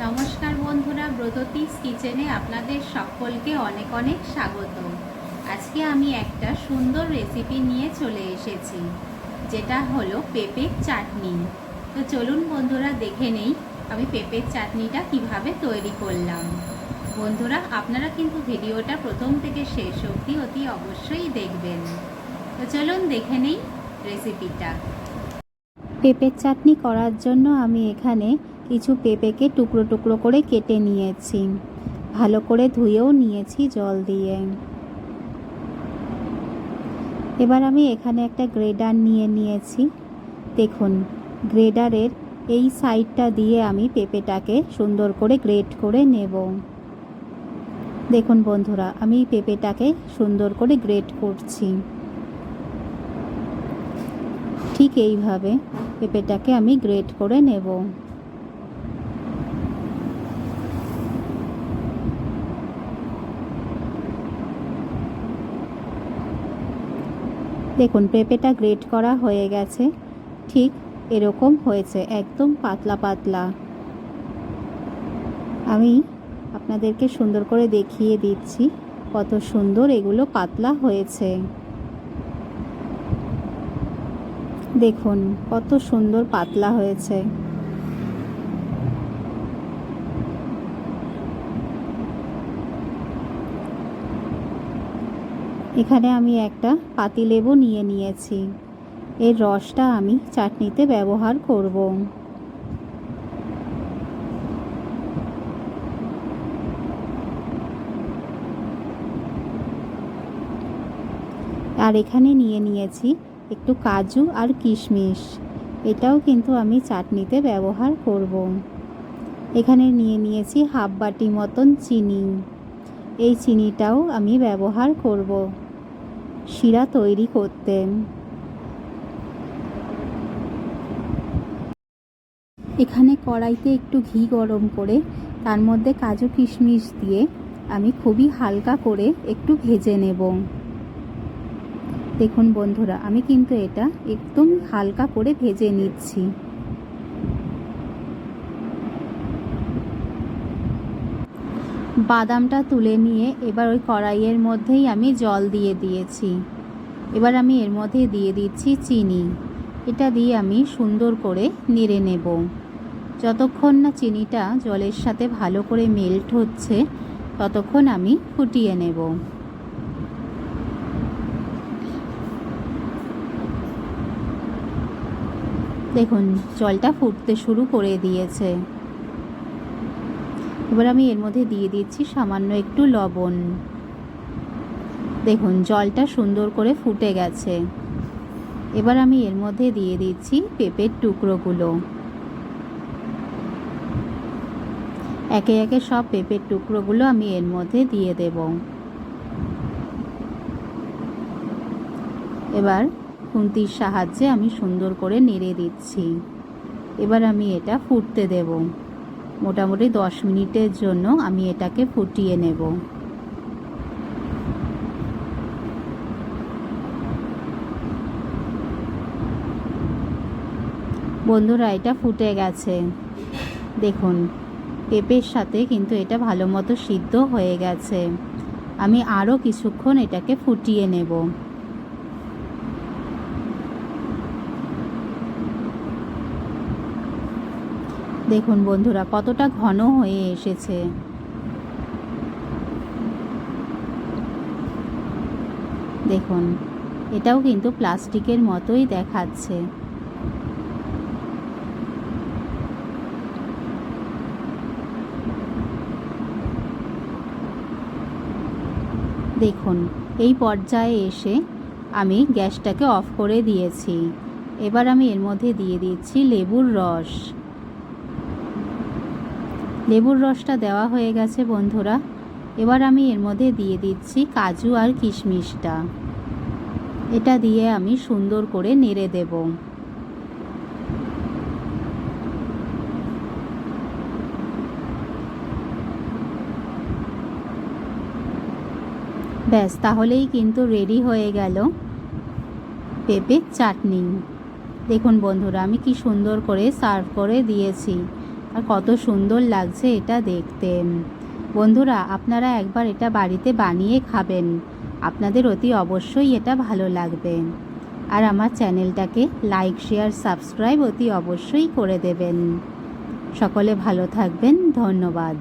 নমস্কার বন্ধুরা, ব্রততীজ কিচেনে আপনাদের সকলকে অনেক অনেক স্বাগত। আজকে আমি একটা সুন্দর রেসিপি নিয়ে চলে এসেছি, যেটা হলো পেঁপের চাটনি। তো চলুন বন্ধুরা, দেখে নেই আমি পেঁপের চাটনিটা কিভাবে তৈরি করলাম। বন্ধুরা, আপনারা কিন্তু ভিডিওটা প্রথম থেকে শেষ অবধি অতি অবশ্যই দেখবেন। তো চলুন দেখে নেই রেসিপিটা। পেঁপের চাটনি করার জন্য আমি এখানে কিছু পেঁপেকে টুকরো টুকরো করে কেটে নিয়েছি, ভালো করে ধুয়েও নিয়েছি জল দিয়ে। এবার আমি এখানে একটা গ্রেডার নিয়ে নিয়েছি। দেখুন, গ্রেডারের এই সাইডটা দিয়ে আমি পেঁপেটাকে সুন্দর করে গ্রেড করে নেব। দেখুন বন্ধুরা, আমি পেঁপেটাকে সুন্দর করে গ্রেড করছি। ঠিক এইভাবে পেঁপেটাকে আমি গ্রেড করে নেব। দেখুন, পেঁপেটা গ্রেট করা হয়ে গেছে। ঠিক এরকম হয়েছে, একদম পাতলা পাতলা। আমি আপনাদেরকে সুন্দর করে দেখিয়ে দিচ্ছি কত সুন্দর এগুলো পাতলা হয়েছে। দেখুন কত সুন্দর পাতলা হয়েছে। এখানে আমি একটা পাতিলেবু নিয়ে নিয়েছি। এর রসটা আমি চাটনিতে ব্যবহার করব। আর এখানে নিয়ে নিয়েছি একটু কাজু আর কিশমিশ, এটাও কিন্তু আমি চাটনিতে ব্যবহার করব। এখানে নিয়ে নিয়েছি হাফ বাটি মতন চিনি, এই চিনিটাও আমি ব্যবহার করব শিরা তৈরি করতে। এখানে কড়াইতে একটু ঘি গরম করে তার মধ্যে কাজু কিশমিশ দিয়ে আমি খুবই হালকা করে একটু ভেজে নেব। দেখুন বন্ধুরা, আমি কিন্তু এটা একদম হালকা করে ভেজে নিচ্ছি। বাদামটা তুলে নিয়ে এবার ওই কড়াইয়ের মধ্যেই আমি জল দিয়ে দিয়েছি। এবার আমি এর মধ্যে দিয়ে দিচ্ছি চিনি। এটা দিয়ে আমি সুন্দর করে নেড়ে নেব। যতক্ষণ না চিনিটা জলের সাথে ভালো করে মেল্ট হচ্ছে ততক্ষণ আমি ফুটিয়ে নেব। দেখুন, জলটা ফুটতে শুরু করে দিয়েছে। এবার আমি এর মধ্যে দিয়ে দিচ্ছি সামান্য একটু লবণ। দেখুন, জলটা সুন্দর করে ফুটে গেছে। এবার আমি এর মধ্যে দিয়ে দিচ্ছি পেঁপের টুকরোগুলো। একে একে সব পেঁপের টুকরোগুলো আমি এর মধ্যে দিয়ে দেব। এবার খুন্তির সাহায্যে আমি সুন্দর করে নেড়ে দিচ্ছি। এবার আমি এটা ফুটতে দেব। মোটামুটি 10 মিনিটের জন্য আমি এটাকে ফুটিয়ে নেব। বন্ধুরা, এটা ফুটে গেছে। দেখুন, পেঁপের সাথে কিন্তু এটা ভালো মতো সিদ্ধ হয়ে গেছে। আমি আরও কিছুক্ষণ এটাকে ফুটিয়ে নেব। দেখুন বন্ধুরা, কতটা ঘন হয়ে এসেছে। দেখুন, এটাও কিন্তু প্লাস্টিকের মতোই দেখাচ্ছে। দেখুন, এই পর্যায়ে এসে আমি গ্যাসটাকে অফ করে দিয়েছি। এবার আমি এর মধ্যে দিয়ে দিচ্ছি লেবুর রস। লেবুর রসটা দেওয়া হয়ে গেছে বন্ধুরা। এবার আমি এর মধ্যে দিয়ে দিচ্ছি কাজু আর কিশমিশটা। এটা দিয়ে আমি সুন্দর করে নেড়ে দেব। ব্যাস, তাহলেই কিন্তু রেডি হয়ে গেল পেঁপের চাটনি। দেখুন বন্ধুরা, আমি কি সুন্দর করে সার্ভ করে দিয়েছি। আর কত সুন্দর লাগছে এটা দেখতে। বন্ধুরা, আপনারা একবার এটা বাড়িতে বানিয়ে খাবেন, আপনাদের অতি অবশ্যই এটা ভালো লাগবে। আর আমার চ্যানেলটাকে লাইক, শেয়ার, সাবস্ক্রাইব অতি অবশ্যই করে দেবেন। সকলে ভালো থাকবেন। ধন্যবাদ।